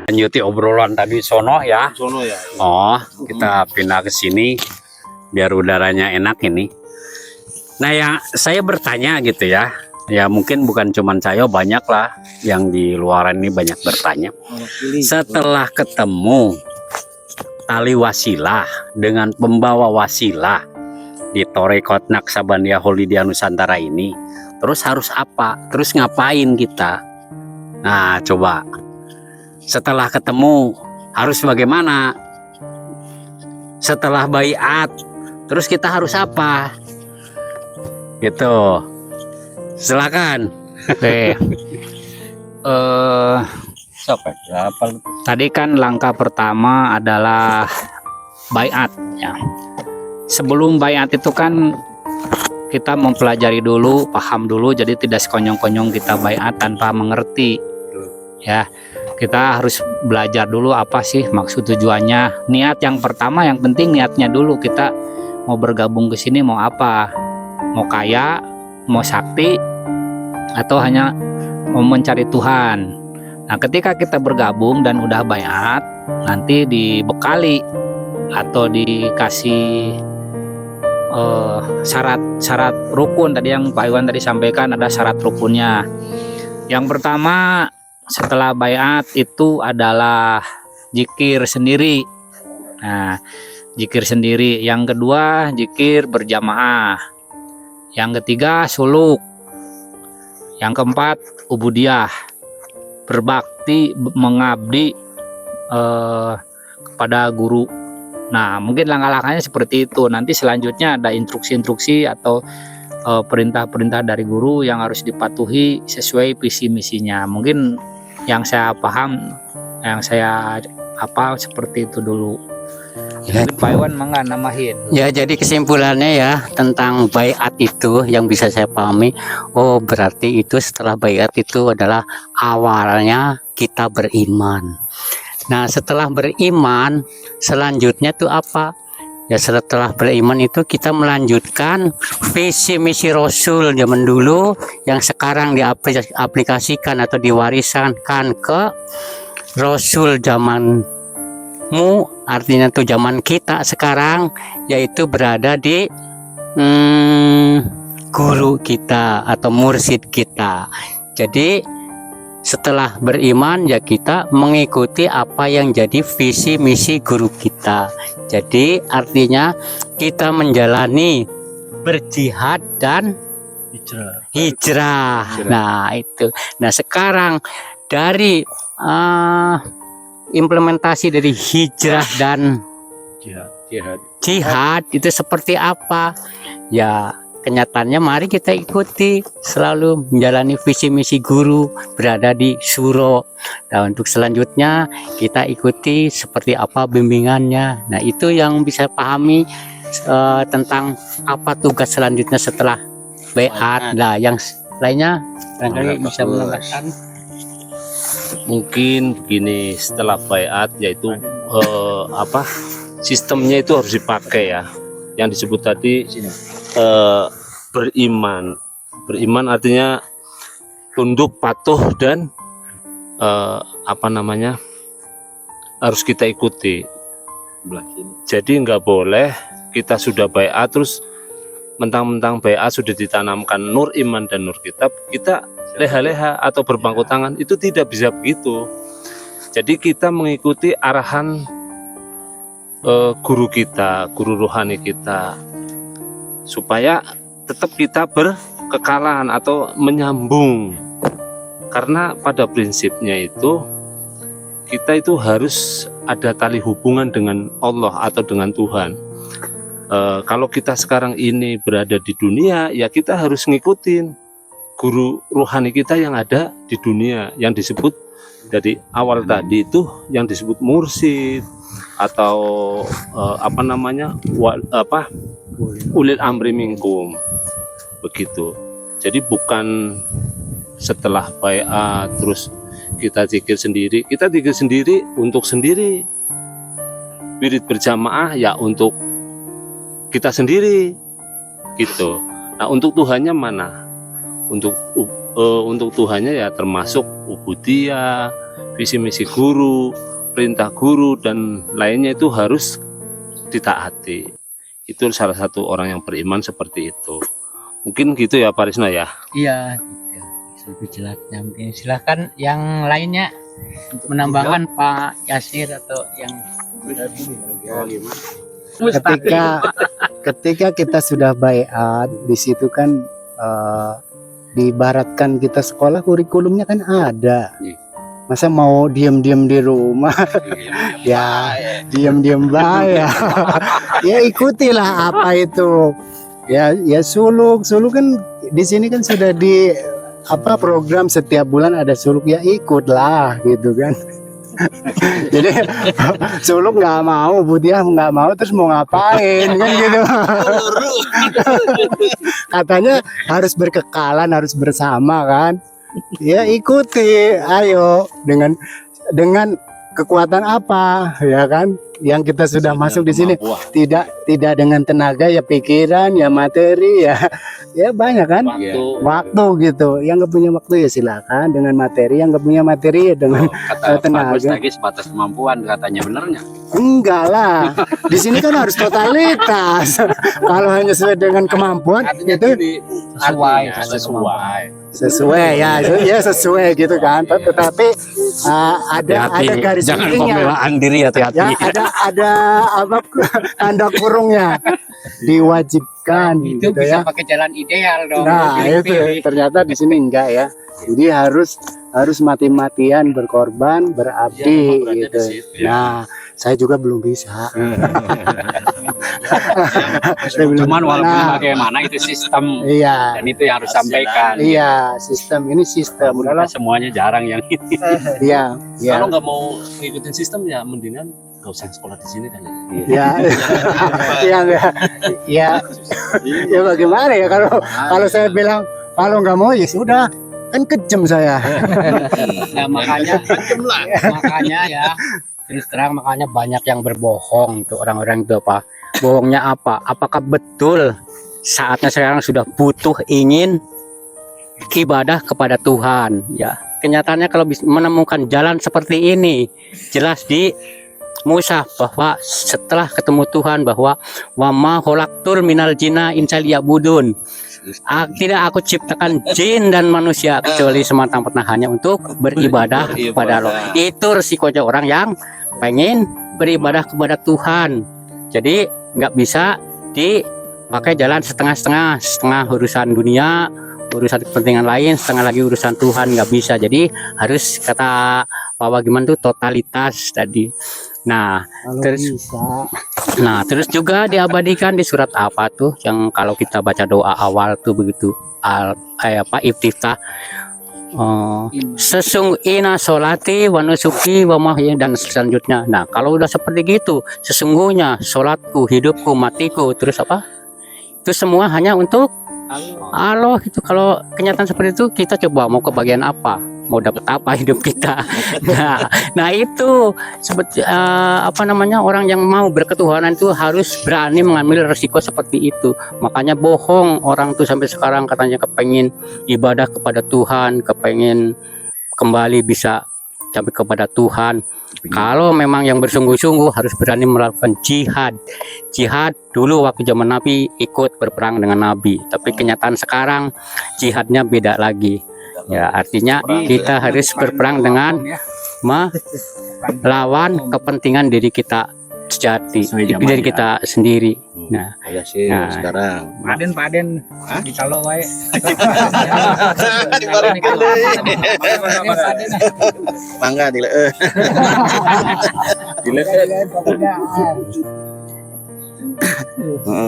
Lanjuti obrolan tadi sono ya. Sono ya. Oh, kita pindah ke sini biar udaranya enak ini. Nah, yang saya bertanya gitu ya. Ya mungkin bukan cuman saya, banyak lah yang di luaran ini banyak bertanya. Setelah ketemu tali wasilah dengan pembawa wasilah di Torekot Naksabandia Holidia Nusantara ini, terus harus apa? Terus ngapain kita? Nah, coba setelah ketemu harus bagaimana? Setelah baiat, terus kita harus apa? Gitu. Silakan. Oke. Tadi kan langkah pertama adalah baiat ya. Sebelum baiat itu kan kita mempelajari dulu, paham dulu, jadi tidak sekonyong-konyong kita baiat tanpa mengerti. Ya, kita harus belajar dulu apa sih maksud tujuannya. Niat yang pertama, yang penting niatnya dulu, kita mau bergabung ke sini mau apa? Mau kaya, mau sakti, atau hanya mau mencari Tuhan. Nah, ketika kita bergabung dan udah baiat, nanti dibekali atau dikasih syarat rukun. Tadi yang Pak Iwan tadi sampaikan ada syarat rukunnya. Yang pertama setelah baiat itu adalah zikir sendiri. Nah, zikir sendiri. Yang kedua zikir berjamaah. Yang ketiga suluk. Yang keempat ubudiyah, berbakti, mengabdi kepada guru. Nah, mungkin langkah-langkahnya seperti itu. Nanti selanjutnya ada instruksi-instruksi atau perintah-perintah dari guru yang harus dipatuhi sesuai visi misinya. Mungkin yang saya paham, yang saya hafal seperti itu dulu. Ya, Pak Iwan mangga namahin. ya, jadi kesimpulannya ya tentang baiat itu yang bisa saya pahami. Oh, berarti itu setelah baiat itu adalah awalnya kita beriman. Nah, setelah beriman selanjutnya tuh apa? Ya, setelah beriman itu kita melanjutkan visi misi Rasul zaman dulu yang sekarang diaplikasikan atau diwariskan ke Rasul zamanmu, artinya tuh zaman kita sekarang, yaitu berada di guru kita atau mursyid kita. Jadi setelah beriman ya kita mengikuti apa yang jadi visi misi guru kita. Jadi artinya kita menjalani berjihad dan hijrah. Nah, itu. Nah, sekarang dari implementasi dari hijrah dan jihad itu seperti apa? Ya, kenyataannya mari kita ikuti, selalu menjalani visi misi guru, berada di suro. Nah, untuk selanjutnya kita ikuti seperti apa bimbingannya. Nah, itu yang bisa pahami tentang apa tugas selanjutnya setelah baiat. Nah, yang lainnya barangkali bisa menambahkan. Mungkin begini, setelah baiat yaitu sistemnya itu harus dipakai ya. Yang disebut tadi beriman artinya tunduk, patuh, dan harus kita ikuti. Jadi nggak boleh kita sudah baiat terus mentang-mentang baiat sudah ditanamkan nur iman dan nur kitab, kita leha-leha atau berpangku tangan. Itu tidak bisa begitu. Jadi kita mengikuti arahan guru kita, guru rohani kita, supaya tetap kita berkekalan atau menyambung. Karena pada prinsipnya itu kita itu harus ada tali hubungan dengan Allah atau dengan Tuhan. Kalau kita sekarang ini berada di dunia, ya kita harus ngikutin guru rohani kita yang ada di dunia, yang disebut dari awal tadi itu yang disebut mursyid atau ulil amri minkum, begitu. Jadi bukan setelah baiat terus kita zikir sendiri. Kita zikir sendiri untuk sendiri, wirid berjamaah ya untuk kita sendiri gitu. Nah, untuk Tuhannya mana? Untuk untuk Tuhannya ya termasuk ubudiyah, visi misi guru, perintah guru dan lainnya itu harus ditaati. Itu salah satu orang yang beriman seperti itu. Mungkin gitu ya Pak Risno ya. Iya, gitu. Lebih jelasnya mungkin silahkan yang lainnya menambahkan Pak Yasir atau yang ketika kita sudah baiat di situ kan diibaratkan kita sekolah kurikulumnya kan ada. Masa mau diam-diam di rumah ya diam-diam ya ya ikutilah apa itu ya suluk kan di sini kan sudah di apa program setiap bulan ada suluk ya ikutlah gitu kan. Jadi suluk nggak mau, Budiah nggak mau, terus mau ngapain kan gitu. Katanya harus berkekalan, harus bersama kan. Ya ikuti, ayo dengan kekuatan apa ya kan yang kita sudah masuk di sini, tidak dengan tenaga ya pikiran ya materi ya banyak kan waktu gitu. Yang nggak punya waktu ya silakan dengan materi, yang nggak punya materi ya dengan tenaga. Lagi sebatas kemampuan katanya, benernya? Enggak lah, di sini kan harus totalitas. Kalau hanya sesuai dengan kemampuan itu sesuai ya sesuai gitu kan. Tetapi ada garis jangan miringnya. pembelaan diri, hati-hati. Ya, ada apa tanda kurungnya diwajibkan Itu gitu bisa ya. pakai jalan ideal dong. Nah itu ternyata di sini enggak ya. Jadi harus mati-matian berkorban berabdi gitu. Nah saya juga belum bisa. Cuman walaupun bagaimana itu sistem, Iya. dan itu yang harus sampaikan. Iya, ini sistem. Kita semuanya jarang yang ini. Iya, iya. Kalau nggak mau ngikutin sistem ya mendingan nggak usah sekolah di sini kan ya. Ya, ya bagaimana ya kalau saya bilang kalau nggak mau ya sudah kan kejam saya. Nah, makanya ya terus terang makanya banyak yang berbohong tuh orang-orang itu apa? Bohongnya apa? Apakah betul saatnya sekarang sudah butuh ingin ibadah kepada Tuhan? Ya, kenyataannya kalau bisa menemukan jalan seperti ini jelas di Musa bahwa setelah ketemu Tuhan bahwa wama khalaqtul minal jinna insa liya'budun. Tidak aku ciptakan jin dan manusia kecuali semata-mata hanya untuk beribadah kepada Allah. Itu resikonya orang yang pengen beribadah kepada Tuhan. Jadi nggak bisa dipakai jalan setengah-setengah, setengah urusan dunia, urusan kepentingan lain, setengah lagi urusan Tuhan, nggak bisa. Jadi harus kata Pak Wagiman tuh totalitas tadi. Nah, terus juga diabadikan di surat apa tuh yang kalau kita baca doa awal tuh begitu iftitah sesungguhnya solati wa nusuki wa mahyi dan selanjutnya. Nah, kalau udah seperti gitu, sesungguhnya solatku, hidupku, matiku, terus apa? Itu semua hanya untuk Allah gitu. Kalau kenyataan seperti itu, kita coba mau ke bagian apa? Mau dapat apa hidup kita? Nah itu orang yang mau berketuhanan itu harus berani mengambil resiko seperti itu. Makanya bohong orang tuh sampai sekarang katanya kepengen ibadah kepada Tuhan, kepengen kembali bisa sampai kepada Tuhan. Kalau memang yang bersungguh-sungguh harus berani melakukan jihad dulu waktu zaman Nabi ikut berperang dengan Nabi, tapi kenyataan sekarang jihadnya beda lagi. Ya, artinya kita harus berperang dengan melawan kepentingan diri kita sejati, diri kita sendiri. Nah, sekarang Paden ditalo wae. mangga dile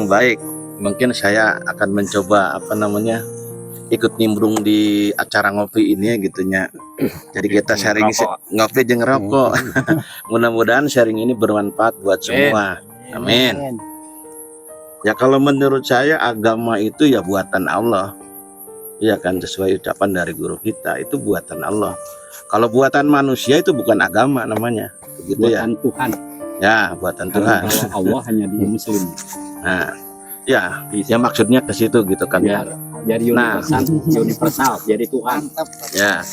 baik, mungkin saya akan mencoba ikut nimbrung di acara ngopi ini ya gitunya. Jadi kita sharing ngopi jeung rokok. Mudah-mudahan sharing ini bermanfaat buat semua. Amin. Ya kalau menurut saya agama itu ya buatan Allah. Ya kan sesuai ucapan dari guru kita, itu buatan Allah. Kalau buatan manusia itu bukan agama namanya. Begitu ya. Buatan Tuhan. Ya, buatan Tuhan. Kalau Allah hanya di Muslim. Nah, Ya, ya maksudnya ke situ gitu kan ya. Biar Nah. universal, jadi Tuhan. Ya.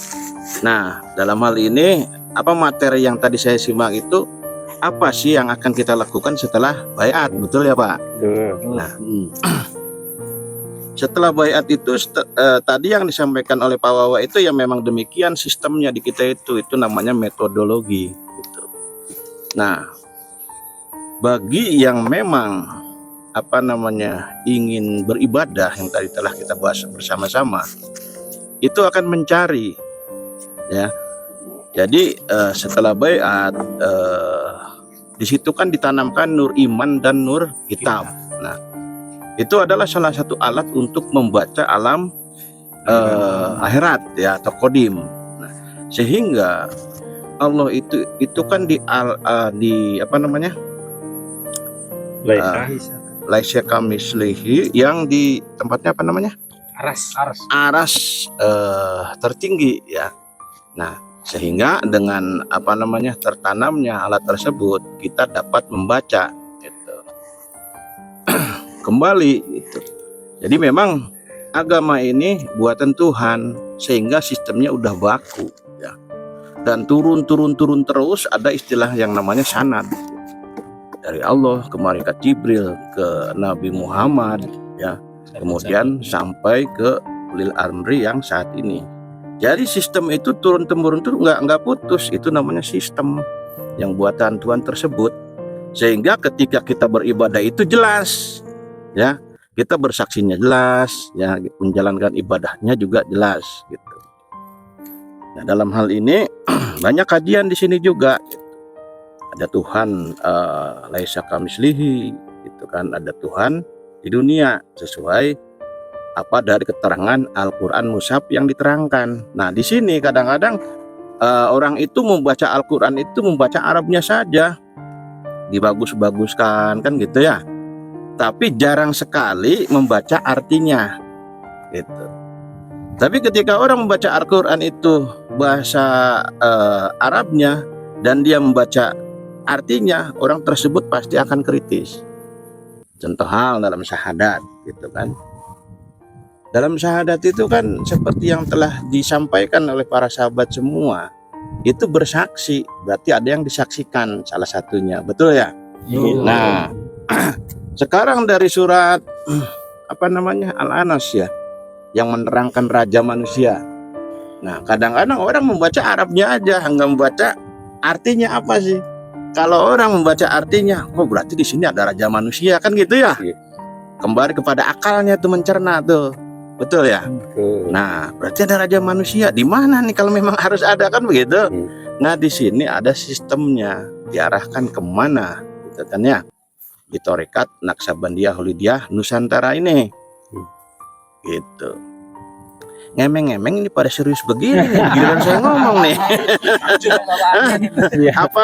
Nah, dalam hal ini apa materi yang tadi saya simak itu apa sih yang akan kita lakukan setelah baiat, betul ya Pak? Nah, setelah baiat itu tadi yang disampaikan oleh Pak Wawa itu ya memang demikian sistemnya di kita itu namanya metodologi gitu. Nah, bagi yang memang apa namanya ingin beribadah yang tadi telah kita bahas bersama-sama, itu akan mencari ya. Jadi setelah baiat di situ kan ditanamkan nur iman dan nur kitab. Nah, itu adalah salah satu alat untuk membaca alam akhirat ya atau kodim. Nah, sehingga Allah itu kan di apa namanya laisya kamislihi, yang di tempatnya apa namanya aras tertinggi ya. Nah, sehingga dengan apa namanya tertanamnya alat tersebut kita dapat membaca gitu. Kembali gitu. Jadi memang agama ini buatan Tuhan sehingga sistemnya udah baku ya. Dan turun terus ada istilah yang namanya sanad. Dari Allah ke malaikat Jibril ke Nabi Muhammad ya. Kemudian sampai ke ulil amri yang saat ini. Jadi sistem itu turun temurun tuh nggak putus. Itu namanya sistem yang buatan Tuhan tersebut. Sehingga ketika kita beribadah itu jelas ya. Kita bersaksinya jelas ya, menjalankan ibadahnya juga jelas gitu. Nah, dalam hal ini banyak kajian di sini juga. Ada Tuhan laisa kamislihi gitu kan, ada Tuhan di dunia sesuai apa dari keterangan Al-Qur'an mushaf yang diterangkan. Nah, di sini kadang-kadang orang itu membaca Al-Qur'an itu membaca Arabnya saja. Dibagus-baguskan kan gitu ya. Tapi jarang sekali membaca artinya gitu. Tapi ketika orang membaca Al-Qur'an itu bahasa Arabnya dan dia membaca artinya, orang tersebut pasti akan kritis. Contoh hal dalam syahadat gitu kan. Dalam syahadat itu kan seperti yang telah disampaikan oleh para sahabat semua, itu bersaksi, berarti ada yang disaksikan salah satunya, betul ya? Nah, sekarang dari surat apa namanya Al-Anas ya, yang menerangkan raja manusia. Nah, kadang-kadang orang membaca Arabnya aja, nggak membaca artinya apa sih. Kalau orang membaca artinya, oh berarti di sini ada raja manusia kan gitu ya. Kembali kepada akalnya tuh mencerna tuh, betul ya. Nah, berarti ada raja manusia. Di mana nih kalau memang harus ada kan begitu? Nah, di sini ada sistemnya, diarahkan kemana, gitu kan ya. Di Tarekat Naksabandiyah Hulidiyah Nusantara ini, gitu. Ngemeng-ngemeng ini pada serius begini nih, giliran saya ngomong nih. apa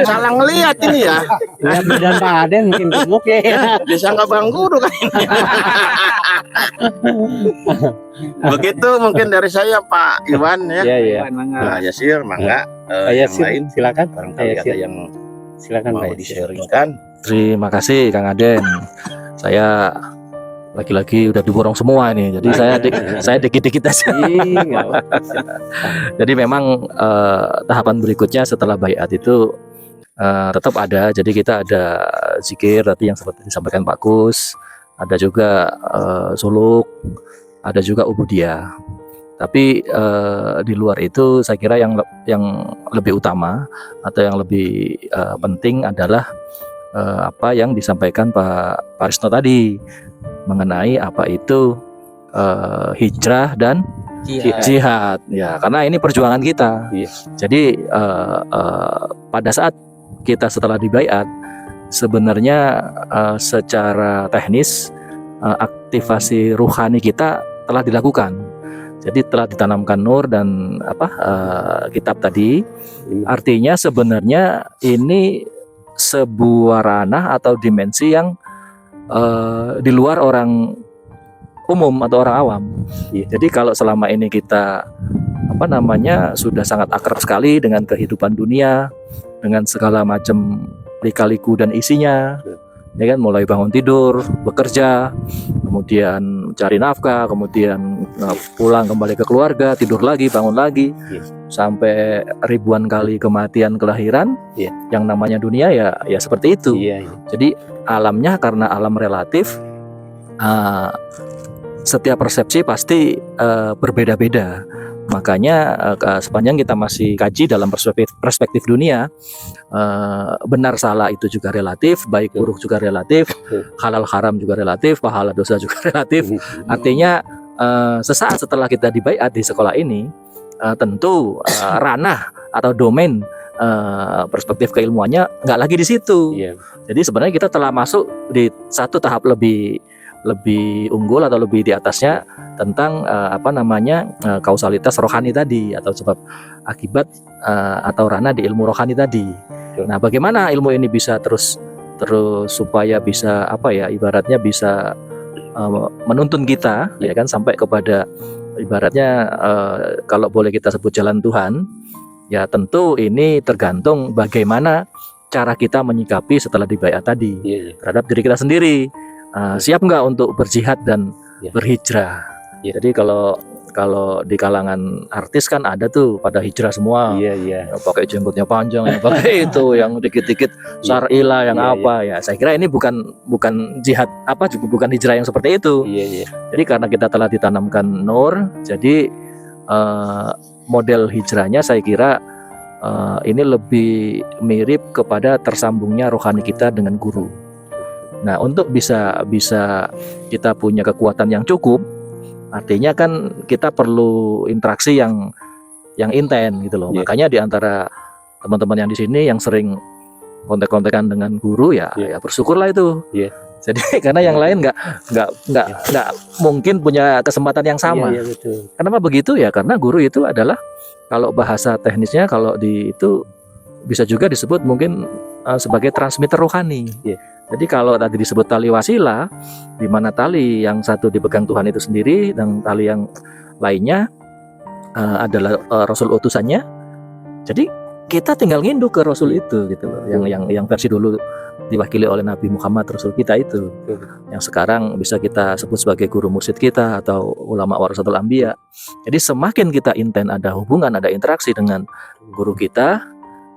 salah ngelihat ini ya? Ya badan Pak Aden mungkin gemuk ya. Disangka Bang Guru kan ini. Begitu mungkin dari saya Pak Iwan ya. Iya. Nah, Yasir, mangga yang lain silakan. barangkali ada yang Silakan mau di-sharingkan. Terima kasih Kang Aden. Saya lagi-lagi udah diborong semua ini. Jadi saya dikit-dikit aja. Jadi memang tahapan berikutnya setelah baiat itu tetap ada. Jadi kita ada zikir tadi yang seperti disampaikan Pak Kus, ada juga suluk, ada juga ubudiyah. Tapi di luar itu saya kira yang lebih utama atau yang lebih penting adalah apa yang disampaikan Pak Parisno tadi mengenai apa itu hijrah dan jihad ya, karena ini perjuangan kita. Jadi pada saat kita setelah dibaiat sebenarnya secara teknis aktivasi ruhani kita telah dilakukan. Jadi telah ditanamkan nur dan kitab tadi. Artinya sebenarnya ini sebuah ranah atau dimensi yang di luar orang umum atau orang awam. Jadi kalau selama ini kita sudah sangat akrab sekali dengan kehidupan dunia, dengan segala macam lika-liku dan isinya, ya kan, mulai bangun tidur, bekerja, kemudian cari nafkah, kemudian pulang kembali ke keluarga, tidur lagi, bangun lagi, sampai ribuan kali kematian, kelahiran. Yang namanya dunia ya seperti itu. Jadi alamnya, karena alam relatif, setiap persepsi pasti berbeda-beda. Makanya sepanjang kita masih kaji dalam perspektif dunia, benar salah itu juga relatif, baik buruk juga relatif, halal haram juga relatif, pahala dosa juga relatif. Artinya sesaat setelah kita dibaiat di sekolah ini, tentu ranah atau domain perspektif keilmuannya nggak lagi di situ. Jadi sebenarnya kita telah masuk di satu tahap lebih unggul atau lebih di atasnya, tentang kausalitas rohani tadi, atau sebab akibat atau ranah di ilmu rohani tadi. Nah, bagaimana ilmu ini bisa terus supaya bisa ibaratnya bisa menuntun kita, ya kan, sampai kepada ibaratnya kalau boleh kita sebut jalan Tuhan. Ya tentu ini tergantung bagaimana cara kita menyikapi setelah dibaiat tadi terhadap diri kita sendiri. Siap nggak untuk berjihad dan berhijrah? Jadi kalau di kalangan artis kan ada tuh pada hijrah semua, yang pakai jenggotnya panjang, yang pakai itu, yang dikit-dikit syar'ilah, yang apa ya. Saya kira ini bukan jihad juga bukan hijrah yang seperti itu. Jadi karena kita telah ditanamkan nur, jadi model hijrahnya saya kira ini lebih mirip kepada tersambungnya rohani kita dengan guru. Nah, untuk bisa kita punya kekuatan yang cukup, artinya kan kita perlu interaksi yang intens gitu loh. Makanya di antara teman-teman yang di sini yang sering kontak-kontakan dengan guru ya bersyukurlah itu. Jadi karena yang lain nggak mungkin punya kesempatan yang sama. Kenapa begitu ya? Karena guru itu adalah, kalau bahasa teknisnya kalau itu bisa juga disebut mungkin sebagai transmitter rohani. Jadi kalau tadi disebut tali wasilah, di mana tali yang satu dipegang Tuhan itu sendiri dan tali yang lainnya adalah Rasul utusannya. Jadi kita tinggal nginduk ke Rasul itu gitu loh. Yang versi dulu diwakili oleh Nabi Muhammad, Rasul kita itu. Yang sekarang bisa kita sebut sebagai guru mursyid kita atau ulama warasatul anbiya. Jadi semakin kita intens ada hubungan, ada interaksi dengan guru kita,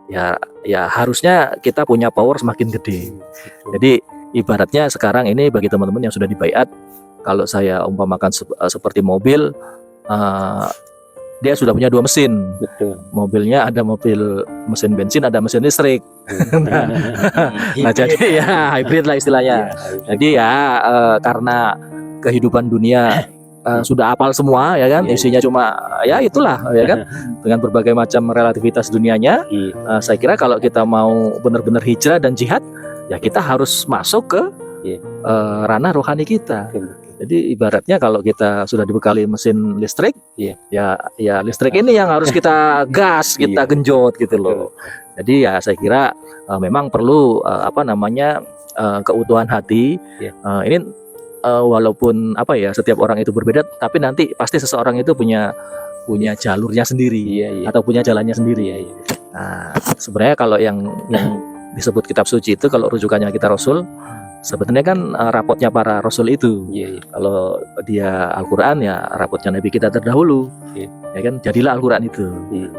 ya harusnya kita punya power semakin gede. Jadi ibaratnya sekarang ini bagi teman-teman yang sudah dibaiat, kalau saya umpamakan seperti mobil, dia sudah punya 2 mesin. Mobilnya ada mobil mesin bensin, ada mesin listrik. Nah jadi ya hybrid lah istilahnya. Jadi ya karena kehidupan dunia sudah apal semua ya kan, isinya cuma ya itulah ya kan, dengan berbagai macam relativitas dunianya. Saya kira kalau kita mau benar-benar hijrah dan jihad, ya kita harus masuk ke ranah rohani kita. Jadi ibaratnya kalau kita sudah dibekali mesin listrik, ya listrik ini yang harus kita gas, kita genjot gitu loh. Jadi ya saya kira memang perlu keutuhan hati. Ini walaupun setiap orang itu berbeda, tapi nanti pasti seseorang itu punya jalurnya sendiri atau punya jalannya sendiri. Nah, sebenarnya kalau yang disebut kitab suci itu, kalau rujukannya kita Rasul, sebenarnya kan rapotnya para Rasul itu. Kalau dia Al-Quran ya rapotnya Nabi kita terdahulu. Ya kan, jadilah Al-Quran itu.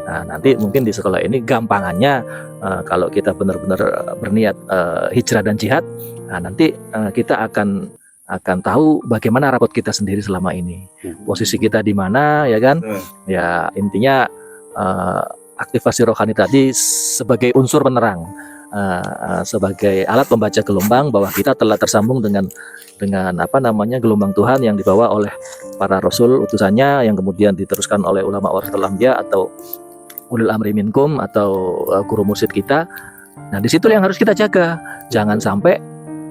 Nah, nanti mungkin di sekolah ini gampangannya kalau kita benar-benar berniat hijrah dan jihad, nah nanti kita akan tahu bagaimana rapot kita sendiri selama ini, posisi kita di mana, ya kan? Ya intinya aktivasi rohani tadi sebagai unsur penerang, sebagai alat pembaca gelombang bahwa kita telah tersambung dengan gelombang Tuhan yang dibawa oleh para Rasul utusannya, yang kemudian diteruskan oleh ulama warasatul anbiya atau ulil amri minkum atau guru mursyid kita. Nah di situ yang harus kita jaga, jangan sampai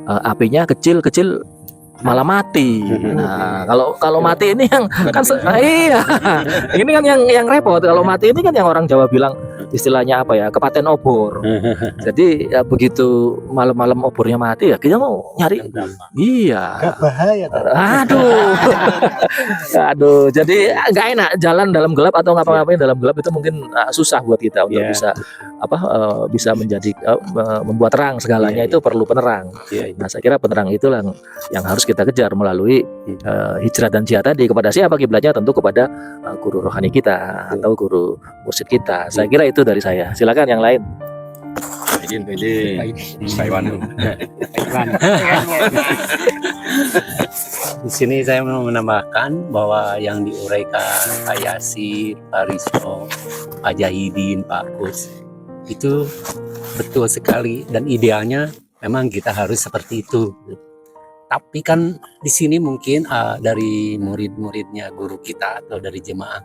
apinya kecil-kecil malah mati. Nah, kalau mati ini yang kan iya. Ini kan yang repot. Kalau mati ini kan yang orang Jawa bilang istilahnya apa ya, kepaten obor. Jadi ya begitu malam-malam obornya mati ya kita mau nyari. Iya. Gak bahaya kan? Aduh. Aduh, jadi nggak enak jalan dalam gelap atau ngapa-ngapain dalam gelap itu mungkin susah buat kita untuk Iya. bisa bisa menjadi membuat terang segalanya Iya, itu perlu penerang. Iya, Nah, saya kira penerang itulah yang harus kita kejar melalui hijrah dan jihad tadi. Kepada siapa kiblatnya? Tentu kepada guru rohani kita atau guru mursyid kita. Saya kira itu dari saya. Silakan yang lain. Di sini saya mau menambahkan bahwa yang diuraikan Pak Yasir, Pak Rizko, Pak Jahidin, Pak Kus itu betul sekali dan idealnya memang kita harus seperti itu. Tapi kan di sini mungkin dari murid-muridnya guru kita atau dari jemaah,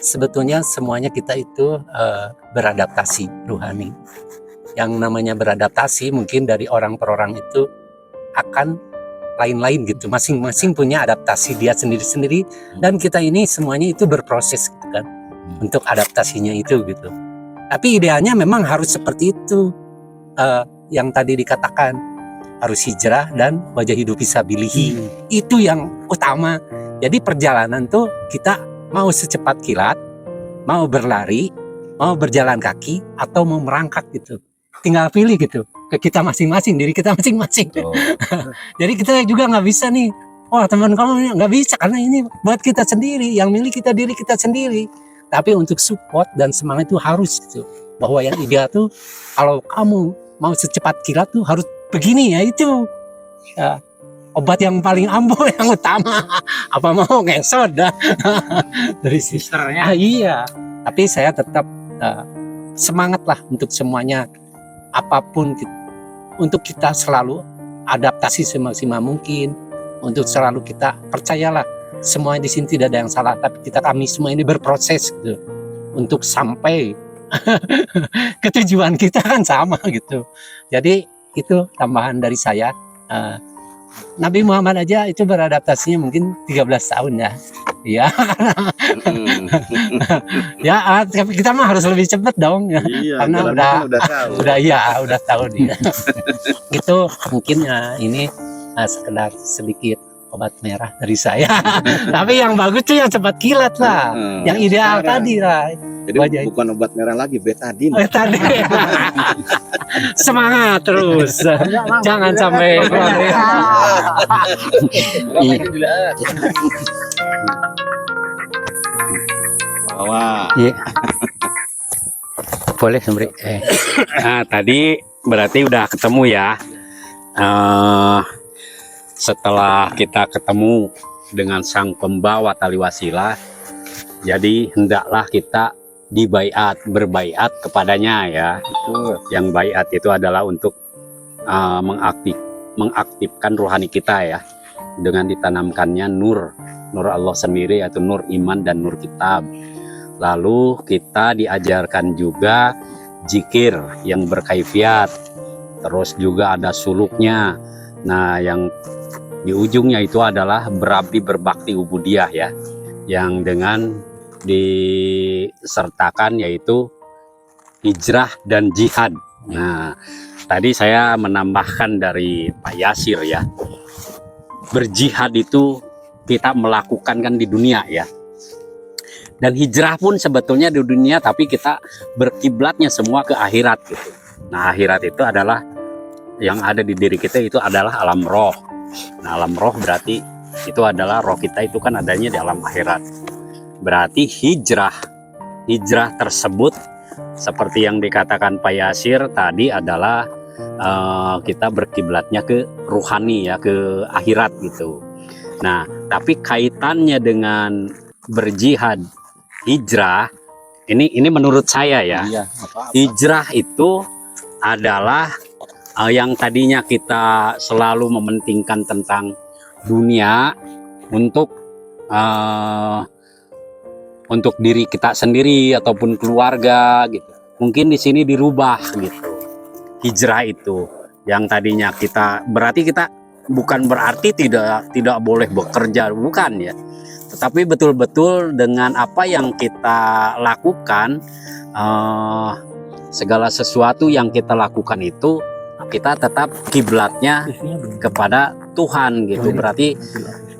sebetulnya semuanya kita itu beradaptasi rohani. Yang namanya beradaptasi mungkin dari orang per orang itu akan lain-lain gitu. Masing-masing punya adaptasi dia sendiri-sendiri dan kita ini semuanya itu berproses gitu kan untuk adaptasinya itu gitu. Tapi idealnya memang harus seperti itu yang tadi dikatakan, harus hijrah dan wajah hidup fisabilihi. Itu yang utama. Jadi perjalanan tuh kita mau secepat kilat, mau berlari, mau berjalan kaki atau mau merangkak gitu. Tinggal pilih gitu ke kita masing-masing, diri kita masing-masing. Jadi kita juga nggak bisa nih, wah teman kamu nggak bisa karena ini buat kita sendiri, yang milik kita diri kita sendiri. Tapi untuk support dan semangat itu harus gitu. Bahwa yang ideal tuh kalau kamu mau secepat kilat tuh harus begini ya itu. Ya, obat yang paling ampuh yang utama. Apa mau ngesot dah. Dari sisternya. Iya. Tapi saya tetap semangat lah untuk semuanya. Apapun untuk kita selalu adaptasi semaksimal mungkin, untuk selalu kita percayalah semua di sini tidak ada yang salah, tapi kami semua ini berproses gitu untuk sampai ke tujuan kita kan sama gitu. Jadi itu tambahan dari saya. Nabi Muhammad aja itu beradaptasinya mungkin 13 tahun ya. Ya, ya, tapi kita mah harus lebih cepat dong ya. Iya, Karena jalan udah- kan udah tahu. udah tahu dia. Itu mungkin ini sekedar sedikit obat merah dari saya. Tapi yang bagus tuh yang cepat kilat lah, yang ideal sekarang. tadi lah. Jadi wajah. bukan obat merah lagi, betadin. Tadi semangat terus, jangan sampai Wah. boleh Sembri. Nah, tadi berarti udah ketemu ya. Setelah kita ketemu dengan sang pembawa tali wasilah, jadi hendaklah kita berbaiat kepadanya ya. Yang baiat itu adalah untuk mengaktifkan rohani kita ya, dengan ditanamkannya nur Allah sendiri, yaitu nur iman dan nur kitab. Lalu kita diajarkan juga zikir yang berkaifiat, terus juga ada suluknya. Nah, yang di ujungnya itu adalah berabdi berbakti ubudiyah ya, yang dengan disertakan yaitu hijrah dan jihad. Nah, tadi saya menambahkan dari Pak Yasir ya, berjihad itu kita melakukan kan di dunia ya, dan hijrah pun sebetulnya di dunia, tapi kita berkiblatnya semua ke akhirat gitu. Nah, akhirat itu adalah yang ada di diri kita, itu adalah alam roh. Nah, alam roh berarti itu adalah roh kita itu kan adanya di alam akhirat. Berarti hijrah tersebut seperti yang dikatakan Pak Yasir tadi adalah kita berkiblatnya ke ruhani ya, ke akhirat gitu. Nah, tapi kaitannya dengan berjihad, hijrah, ini menurut saya ya. Hijrah itu adalah yang tadinya kita selalu mementingkan tentang dunia untuk diri kita sendiri ataupun keluarga gitu. Mungkin di sini dirubah gitu. Hijrah itu yang tadinya kita, berarti kita bukan berarti tidak boleh bekerja, bukan ya. tetapi betul-betul dengan apa yang kita lakukan, segala sesuatu yang kita lakukan itu kita tetap kiblatnya kepada Tuhan gitu. Berarti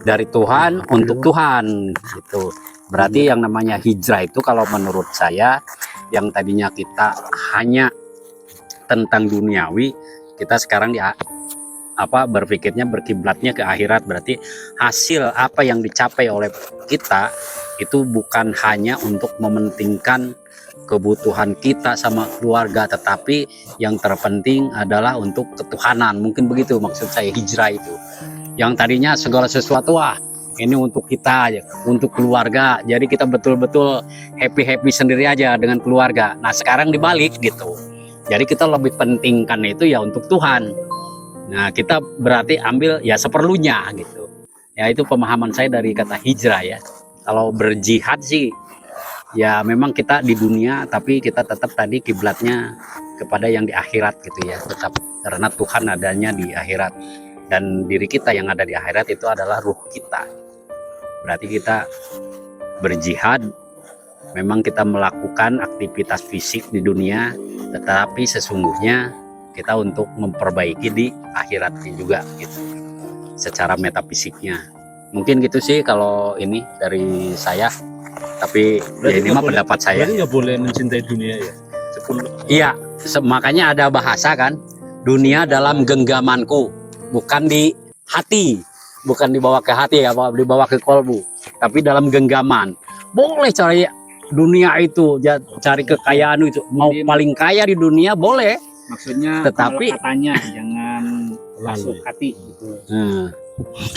dari Tuhan untuk Tuhan gitu. Berarti yang namanya hijrah itu kalau menurut saya, yang tadinya kita hanya tentang duniawi, kita sekarang berpikirnya berkiblatnya ke akhirat. Berarti hasil apa yang dicapai oleh kita itu bukan hanya untuk mementingkan kebutuhan kita sama keluarga, tetapi yang terpenting adalah untuk ketuhanan. Mungkin begitu maksud saya hijrah itu. Yang tadinya segala sesuatu ini untuk kita aja, untuk keluarga. Jadi kita betul-betul happy sendiri aja dengan keluarga. Nah sekarang dibalik gitu. Jadi kita lebih pentingkan itu ya untuk Tuhan. Nah kita berarti ambil ya seperlunya gitu. Ya itu pemahaman saya dari kata hijrah ya. Kalau berjihad sih ya memang kita di dunia, tapi kita tetap tadi kiblatnya kepada yang di akhirat gitu ya. Tetap karena Tuhan adanya di akhirat. Dan diri kita yang ada di akhirat itu adalah ruh kita. Berarti kita berjihad, memang kita melakukan aktivitas fisik di dunia, tetapi sesungguhnya kita untuk memperbaiki di akhiratnya juga gitu, secara metafisiknya. Mungkin gitu sih kalau ini dari saya, tapi ya ini mah pendapat saya. Berarti nggak boleh mencintai dunia ya? Iya, makanya ada bahasa kan, dunia dalam genggamanku, bukan di hati, bukan dibawa ke hati ya, dibawa ke kolbu, tapi dalam genggaman. Boleh cari dunia itu, cari kekayaan itu, mau paling kaya di dunia boleh. Maksudnya Tetapi katanya jangan masuk hati gitu.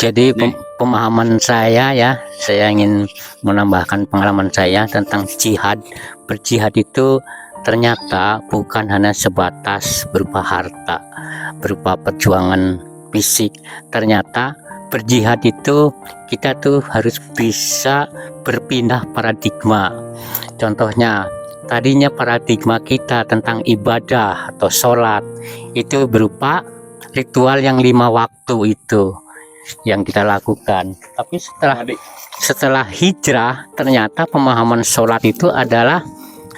Jadi pemahaman saya ya, saya ingin menambahkan pengalaman saya tentang jihad. Berjihad itu ternyata bukan hanya sebatas berupa harta, berupa perjuangan fisik. Ternyata berjihad itu kita tuh harus bisa berpindah paradigma. Contohnya tadinya paradigma kita tentang ibadah atau sholat itu berupa ritual yang 5 waktu itu yang kita lakukan. Tapi setelah hijrah ternyata pemahaman sholat itu adalah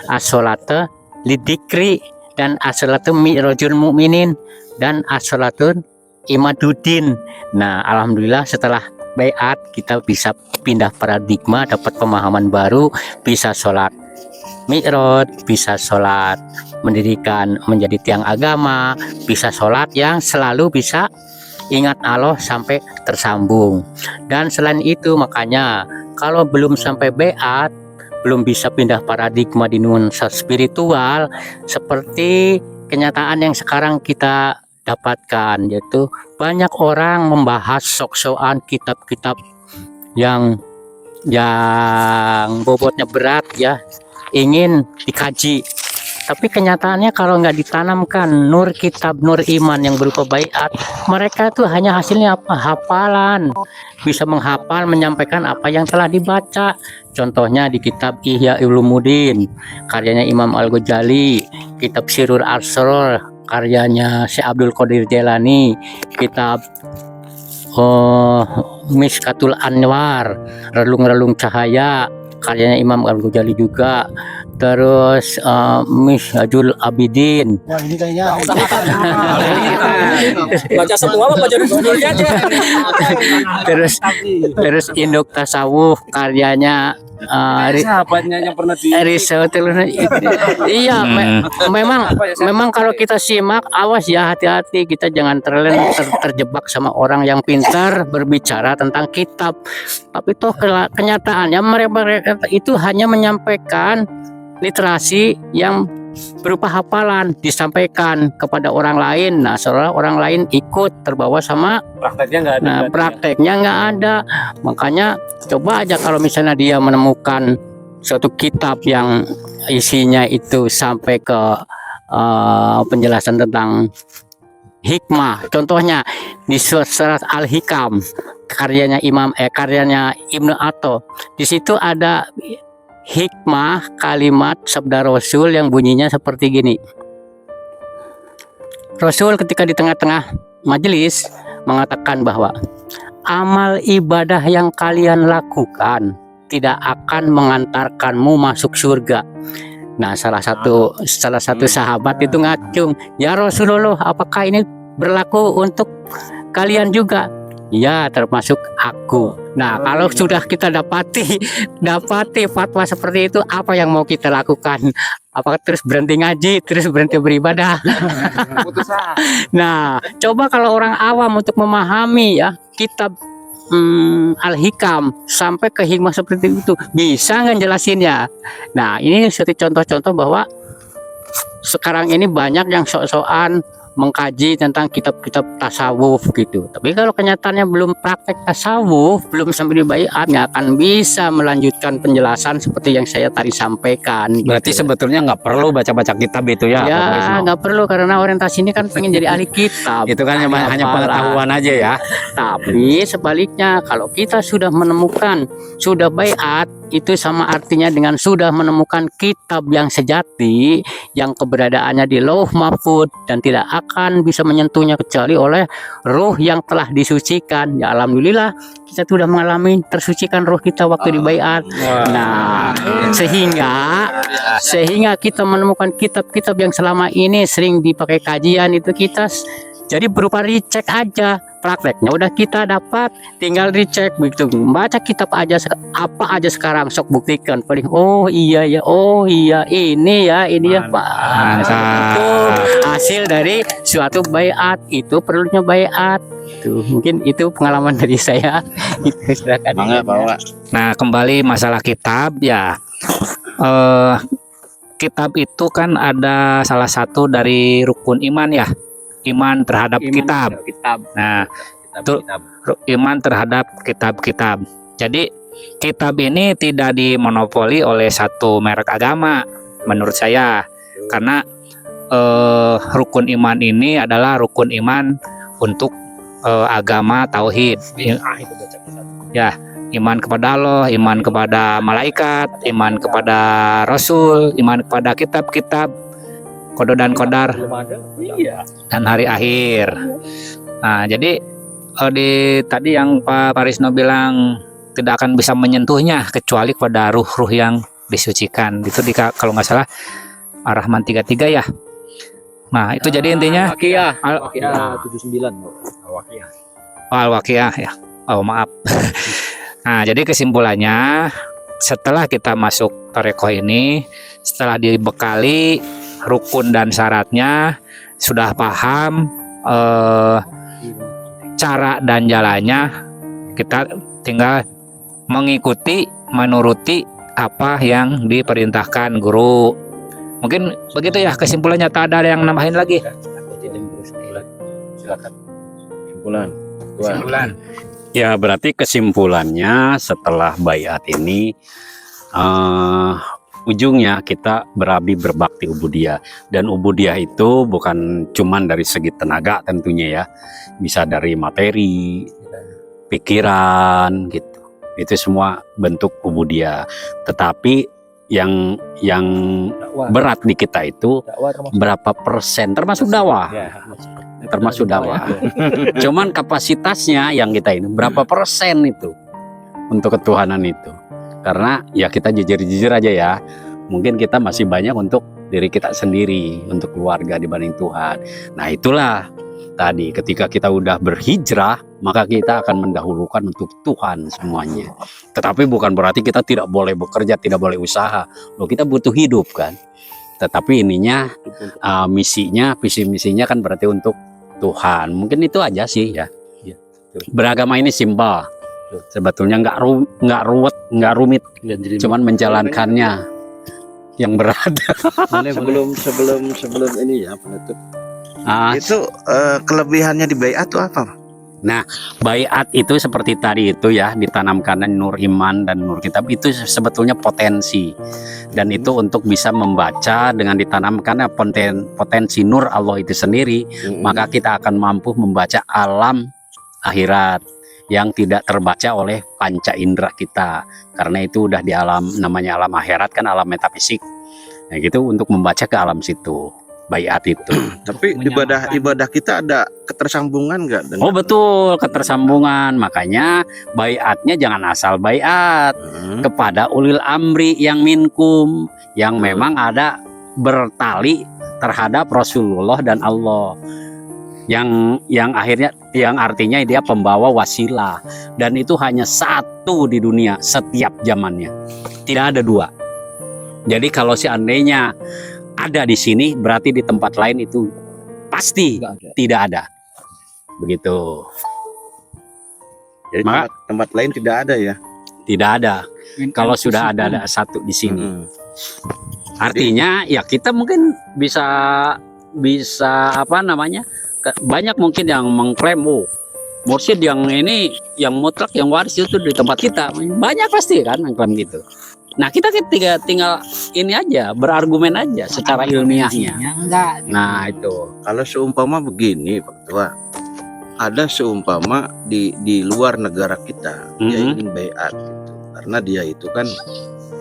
as-sholatu lidikri dan as-sholatu mi'rajul mu'minin dan as-sholatu imaduddin. Nah alhamdulillah setelah baiat kita bisa pindah paradigma, dapat pemahaman baru, bisa sholat mi'raj, bisa sholat mendirikan menjadi tiang agama, bisa sholat yang selalu bisa ingat Allah sampai tersambung. Dan selain itu makanya kalau belum sampai baiat, belum bisa pindah paradigma di nuansa spiritual seperti kenyataan yang sekarang kita dapatkan, yaitu banyak orang membahas sok-sokan kitab-kitab yang bobotnya berat ya, ingin dikaji. Tapi kenyataannya kalau nggak ditanamkan nur kitab, nur iman yang berupa baiat, mereka itu hanya hasilnya apa? Hafalan. Bisa menghafal, menyampaikan apa yang telah dibaca. Contohnya di kitab Ihya Ulumuddin, karyanya Imam Al-Ghazali, kitab Sirrul Asrar, karyanya Syekh Abdul Qadir Jailani, kitab Miskatul Anwar, relung-relung cahaya, karyanya Imam Al-Ghazali juga. Terus Mishajul Abidin. Wah ini kayaknya Baca semua apa baca judulnya aja. terus Induk Tasawuf, karyanya Sahabatnya yang pernah di iya, memang kalau kita simak, awas ya, hati-hati kita jangan terjebak sama orang yang pintar berbicara tentang kitab, tapi toh kenyataannya mereka itu hanya menyampaikan literasi yang berupa hafalan, disampaikan kepada orang lain. Nah seolah orang lain ikut terbawa sama prakteknya nggak ada. Nah prakteknya nggak ada. Makanya coba aja kalau misalnya dia menemukan suatu kitab yang isinya itu sampai ke penjelasan tentang hikmah. Contohnya di surat Al-Hikam, karyanya Ibnu Atha. Di situ ada hikmah kalimat sabda Rasul yang bunyinya seperti gini. Rasul ketika di tengah-tengah majelis mengatakan bahwa amal ibadah yang kalian lakukan tidak akan mengantarkanmu masuk surga. Nah, salah satu sahabat itu ngacung, "Ya Rasulullah, apakah ini berlaku untuk kalian juga?" Ya, termasuk aku. Nah, kalau sudah kita dapati fatwa seperti itu, apa yang mau kita lakukan? Apakah terus berhenti ngaji, terus berhenti beribadah? Nah, coba kalau orang awam untuk memahami ya kitab Al-Hikam sampai ke hikmah seperti itu, bisa nggak jelasinnya? Nah, ini seperti contoh-contoh bahwa sekarang ini banyak yang sok-sokan mengkaji tentang kitab-kitab tasawuf gitu. Tapi kalau kenyataannya belum praktek tasawuf, belum sampai di baiat, nggak akan bisa melanjutkan penjelasan seperti yang saya tadi sampaikan. Berarti gitu. sebetulnya nggak perlu baca-baca kitab itu ya? Pak Wisnu? Ya, nggak perlu karena orientasi ini kan pengen jadi ahli kitab. Itu kan hanya Apalah. pengetahuan aja ya. Tapi sebaliknya, kalau kita sudah menemukan, sudah baiat, itu sama artinya dengan sudah menemukan kitab yang sejati, yang keberadaannya di Lauh Mahfuz dan tidak akan bisa menyentuhnya kecuali oleh ruh yang telah disucikan. Ya, alhamdulillah kita sudah mengalami tersucikan ruh kita waktu di baiat. Nah, sehingga kita menemukan kitab-kitab yang selama ini sering dipakai kajian itu kita jadi berupa recheck aja, prakteknya udah kita dapat, tinggal recheck begitu. Baca kitab aja apa aja sekarang, sok buktikan paling oh iya ini ya Pak. Itu hasil dari suatu baiat, itu perlunya baiat. Tuh, mungkin itu pengalaman dari saya. Itu silakan. Mangga bawa. Nah, kembali masalah kitab ya. Kitab itu kan ada salah satu dari rukun iman ya. Iman terhadap kitab. Nah, itu iman terhadap kitab-kitab. Jadi kitab ini tidak dimonopoli oleh satu merek agama menurut saya, karena rukun iman ini adalah rukun iman untuk agama tauhid. Ya, iman kepada Allah, iman kepada malaikat, iman kepada Rasul, iman kepada kitab-kitab, qada dan qadar, dan hari akhir. Nah, jadi tadi yang Pak Parisno bilang tidak akan bisa menyentuhnya kecuali kepada ruh-ruh yang disucikan. Itu kalau nggak salah Ar-Rahman 33 ya. Nah, itu jadi intinya Al-Waqiah 79. Al-Waqiah ya. Oh, maaf. Nah, jadi kesimpulannya setelah kita masuk Thariqah ini, setelah dibekali rukun dan syaratnya, sudah paham cara dan jalannya, kita tinggal mengikuti, menuruti apa yang diperintahkan guru. Mungkin begitu ya kesimpulannya, tak ada yang nambahin lagi. Silakan. Kesimpulan. Ya, berarti kesimpulannya setelah baiat ini ujungnya kita berabdi berbakti ubudiyah, dan ubudiyah itu bukan cuman dari segi tenaga tentunya ya, bisa dari materi, pikiran gitu. Itu semua bentuk ubudiyah. Tetapi yang berat di kita itu berapa persen, termasuk dakwah. Termasuk dakwah. Cuman kapasitasnya yang kita ini berapa persen itu untuk ketuhanan itu. Karena ya kita jujur-jujur aja ya, mungkin kita masih banyak untuk diri kita sendiri, untuk keluarga dibanding Tuhan. Nah, itulah tadi ketika kita udah berhijrah, maka kita akan mendahulukan untuk Tuhan semuanya. Tetapi bukan berarti kita tidak boleh bekerja, tidak boleh usaha. Loh, kita butuh hidup kan. Tetapi ininya misinya, visi misinya kan berarti untuk Tuhan. Mungkin itu aja sih ya. Beragama ini simpel. Sebetulnya nggak ruwet, nggak rumit, cuman menjalankannya yang berat. sebelum ini ya penutup. Itu kelebihannya di baiat itu apa? Nah, baiat itu seperti tadi itu ya, ditanamkan nur iman dan nur kitab itu sebetulnya potensi, dan itu untuk bisa membaca dengan ditanamkan potensi nur Allah itu sendiri, maka kita akan mampu membaca alam akhirat yang tidak terbaca oleh panca indera kita, karena itu udah di alam, namanya alam akhirat kan alam metafisik. Nah gitu, untuk membaca ke alam situ. bayat itu. Tapi ibadah kita ada ketersambungan nggak dengan? Oh betul, ketersambungan. Makanya bayatnya jangan asal bayat kepada ulil amri yang minkum, yang memang ada bertali terhadap Rasulullah dan Allah. Yang akhirnya, yang artinya dia pembawa wasilah, dan itu hanya satu di dunia setiap zamannya, tidak ada dua. Jadi kalau seandainya ada di sini, berarti di tempat lain itu pasti tidak ada. Begitu. Jadi tempat lain tidak ada ya? Tidak ada. Kalau sudah ada satu di sini. Artinya ya kita mungkin bisa apa namanya? Banyak mungkin yang mengklaim mursyid yang ini, yang mutlak, yang waris itu di tempat kita. Banyak pasti kan mengklaim gitu. Nah kita tinggal ini aja, berargumen aja secara ilmiahnya. Nah itu. Kalau seumpama begini Pak Ketua, ada seumpama di luar negara kita dia ingin bayat gitu, karena dia itu kan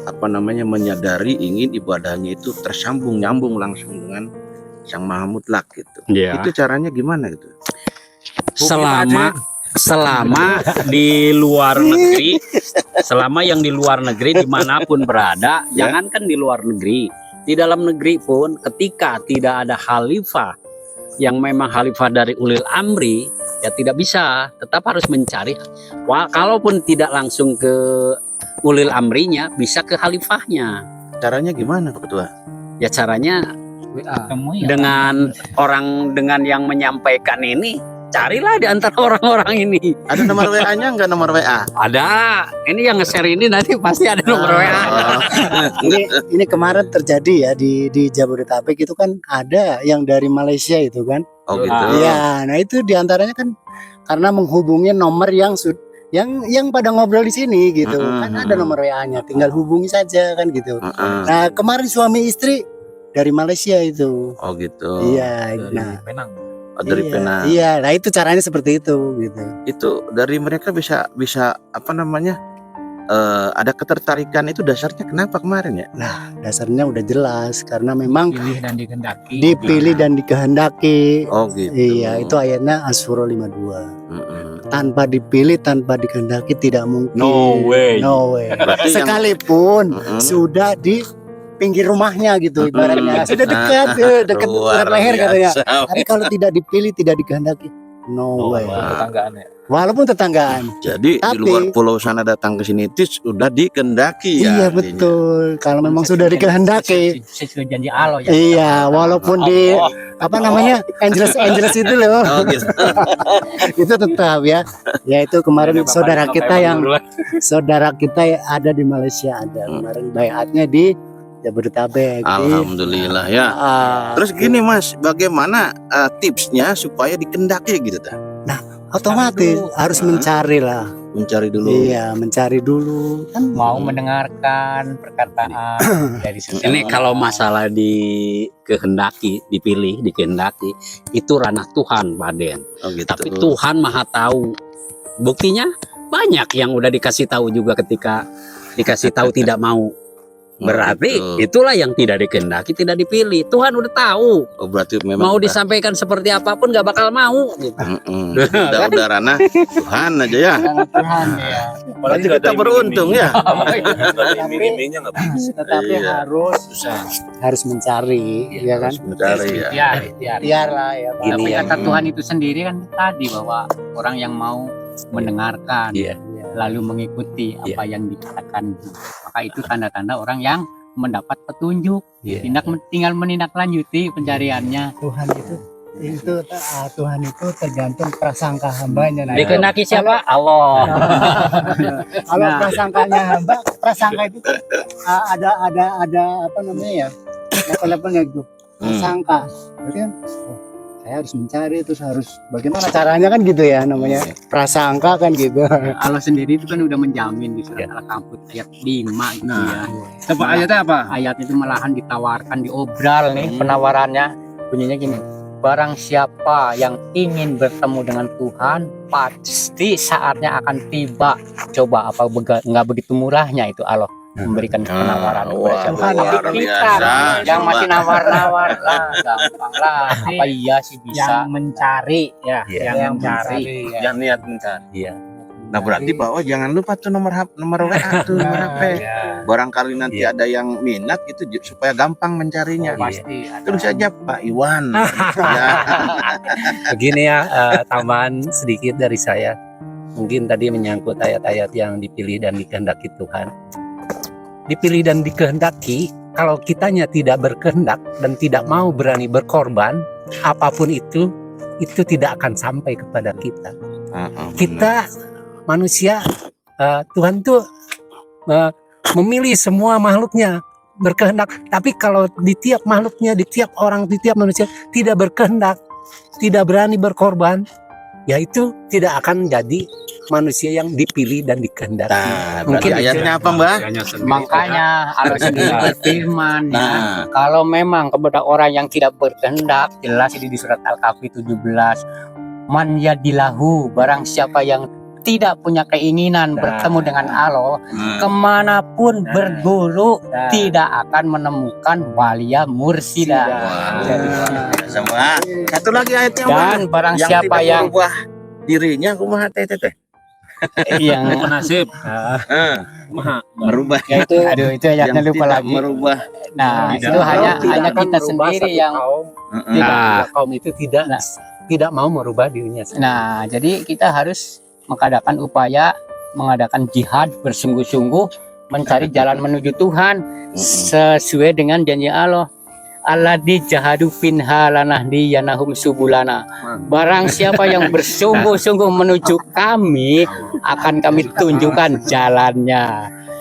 apa namanya menyadari ingin ibadahnya itu tersambung nyambung langsung dengan Sang Maha Mutlak gitu. Yeah. Itu caranya gimana gitu? Selama di luar negeri, selama yang di luar negeri dimanapun berada, jangankan di luar negeri, di dalam negeri pun ketika tidak ada khalifah yang memang khalifah dari ulil amri, ya tidak bisa, tetap harus mencari. Kalaupun tidak langsung ke ulil amrinya, bisa ke khalifahnya. Caranya gimana Pak Ketua? Ya caranya dengan orang, dengan yang menyampaikan ini, carilah di antara orang-orang ini. Ada nomor WA-nya nggak, nomor WA? Ada. Ini yang nge-share ini nanti pasti ada nomor WA. Ini kemarin terjadi ya di Jabodetabek itu kan ada yang dari Malaysia itu kan. Oh gitu. Iya, nah itu diantaranya kan karena menghubungi nomor yang pada ngobrol di sini gitu. Kan ada nomor WA-nya, tinggal hubungi saja kan gitu. Nah, kemarin suami istri dari Malaysia itu. Oh gitu. Iya, nah Penang. Dari Penang. Iya, nah itu caranya seperti itu gitu. Itu dari mereka bisa apa namanya? Ada ketertarikan itu dasarnya kenapa kemarin ya? Nah, dasarnya udah jelas karena memang Pilih dan dikehendaki. dipilih dan dikehendaki. Oh gitu. Iya, itu ayatnya Asyura 52. Tanpa dipilih, tanpa dikehendaki tidak mungkin. No way. No way. Berarti yang- Sekalipun sudah di pinggir rumahnya gitu ibaratnya. Sudah dekat Luar leher katanya. biasa. Tapi kalau tidak dipilih, tidak dikehendaki, no way. Tetanggaan ya. Walaupun tetanggaan. Jadi di Tapi- luar pulau sana datang ke sini itu sudah dikendaki ya. Iya artinya. betul. Kalau memang sudah dikehendaki. Sesuai janji Allah ya. Iya, walaupun di apa namanya Angeles itu loh. Oh gitu. Itu tetap ya. Ya itu kemarin saudara kita yang ada di Malaysia ada kemarin bayatnya di Jabodetabek. Alhamdulillah ya. Terus gini Mas, bagaimana tipsnya supaya dikendaki gitu ta? Otomatis harus mencari lah. Mencari dulu. Iya, mencari dulu. Kan Mau mendengarkan perkataan dari Ini kalau masalah dikehendaki, dipilih, dikehendaki, itu ranah Tuhan, Pak Den. Oh gitu. Tapi Tuhan Maha tahu. Buktinya banyak yang udah dikasih tahu juga ketika dikasih tahu tidak mau. Berarti gitu. itulah yang tidak dikehendaki, tidak dipilih. Tuhan udah tahu. Oh berarti memang Mau disampaikan seperti apapun gak bakal mau. Gitu. udah ranah Tuhan aja ya. Tuhan ya. Berarti kita beruntung ya. tetapi Iya. harus mencari, ya kan? Harus mencari ya. Ikhtiar lah ya, Pak. Tapi Ini kata Tuhan itu sendiri kan tadi bahwa orang yang mau mendengarkan Iya. lalu mengikuti apa yang dikatakan, maka itu tanda-tanda orang yang mendapat petunjuk. Iya. Tinggal menindaklanjuti pencariannya. Tuhan itu tergantung prasangka hambanya. Nah, Dikehendaki siapa? Allah. kalau prasangkanya hamba, prasangka itu kan, ada apa namanya ya? Level-levelnya gitu. Prasangka. Berarti kan saya harus mencari, terus harus bagaimana caranya kan gitu ya namanya. Prasangka kan gitu. Allah sendiri itu kan udah menjamin di surat Al-Kahfi ayat 5 gitu ya. Apa ayatnya apa? Ayat itu malahan ditawarkan, diobral nih penawarannya. Bunyinya gini, barang siapa yang ingin bertemu dengan Tuhan, pasti saatnya akan tiba. Coba apa nggak begitu murahnya itu Allah memberikan penawaran kepada wah, siapa. luar Tapi kita biasa. yang Coba. masih nawar-nawar lah, gampang lah. Apa iya sih bisa? Yang mencari ya, Iya. yang mencari. Yang niat mencari. Iya. Nah berarti bahwa jangan lupa tuh nomor WA tuh nomor HP. Ya, Barangkali nanti Iya. ada yang minat itu supaya gampang mencarinya. pasti ada. Tulis saja Pak Iwan. Ya. Begini ya, tambahan sedikit dari saya. Mungkin tadi menyangkut ayat-ayat yang dipilih dan dikehendaki Tuhan. Dipilih dan dikehendaki, kalau kitanya tidak berkehendak dan tidak mau berani berkorban, apapun itu tidak akan sampai kepada kita. Kita manusia, Tuhan tuh memilih semua makhluknya berkehendak, tapi kalau di tiap makhluknya, di tiap orang, di tiap manusia tidak berkehendak, tidak berani berkorban, ya itu tidak akan jadi manusia yang dipilih dan dikehendaki. Nah, Mungkin berarti ayatnya apa, Mbak? Makanya Allah sendiri berfirman, Nah, kalau memang kepada orang yang tidak berkehendak, jelas ini di surat Al-Kahfi 17, man yadilahu, barang siapa yang tidak punya keinginan bertemu dengan Allah, kemanapun berguru tidak akan menemukan walia mursida. sama. Satu lagi ayatnya, Mbak. Dan barang Yang siapa tidak yang merubah dirinya kumaha teh. yang Nasib. Merubah. ya itu, aduh itu ayatnya Yang lupa tidak lagi. merubah. Nah, Tidak. itu hanya Tidak akan kita merubah sendiri satu yang kaum, Nah, kaum itu tidak mau merubah dirinya sendiri. Nah, jadi kita harus mengadakan upaya, mengadakan jihad bersungguh-sungguh mencari jalan menuju Tuhan sesuai dengan janji Allah. Alladzi jahadu finha lanahdiyannahum subulana. Barang siapa yang bersungguh-sungguh menuju kami, akan kami tunjukkan jalannya.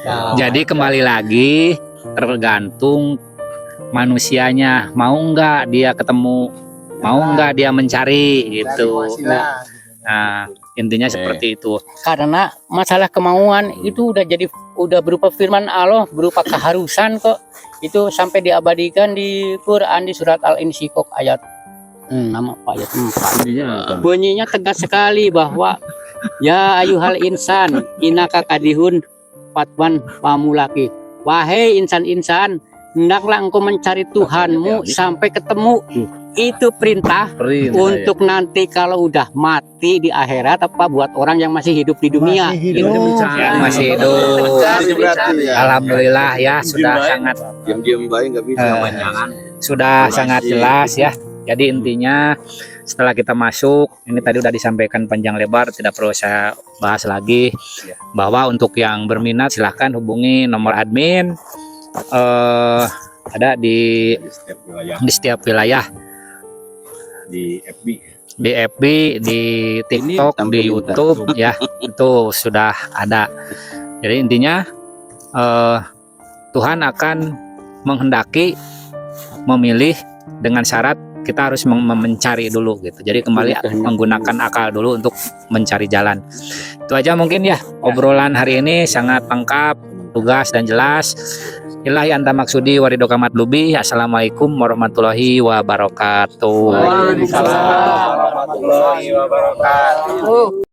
Nah, Jadi kembali lagi tergantung manusianya mau nggak dia ketemu, mau nggak dia mencari gitu. Nah, intinya seperti itu. karena masalah kemauan itu udah berupa firman Allah, berupa keharusan kok. Itu sampai diabadikan di Quran di surat Al-Insyikok ayat 6 ayat 4. Bunyinya tegas sekali bahwa ya ayuhal insan inaka kadihun fatwan pamulaki. Wahai insan-insan, hendaklah engkau mencari Tuhanmu sampai ketemu. Itu perintah untuk nanti kalau udah mati di akhirat, apa buat orang yang masih hidup di dunia. Masih hidup. Berarti ya. Alhamdulillah ya sudah sangat Diam-diam baik nggak bisa. sudah sangat jelas ya. Jadi intinya setelah kita masuk, ini tadi udah disampaikan panjang lebar, tidak perlu saya bahas lagi. Bahwa untuk yang berminat silahkan hubungi nomor admin, ada di setiap wilayah, di FB. di FB, di TikTok, di YouTube ya, itu sudah ada. Jadi intinya Tuhan akan menghendaki memilih dengan syarat kita harus mencari dulu gitu. Jadi kembali menggunakan akal dulu untuk mencari jalan. Itu aja mungkin ya obrolan hari ini, sangat lengkap, tugas dan jelas. Ilahi anta maksudi waridoka matlubi. Assalamualaikum warahmatullahi wabarakatuh. Waalaikumsalam warahmatullahi wabarakatuh.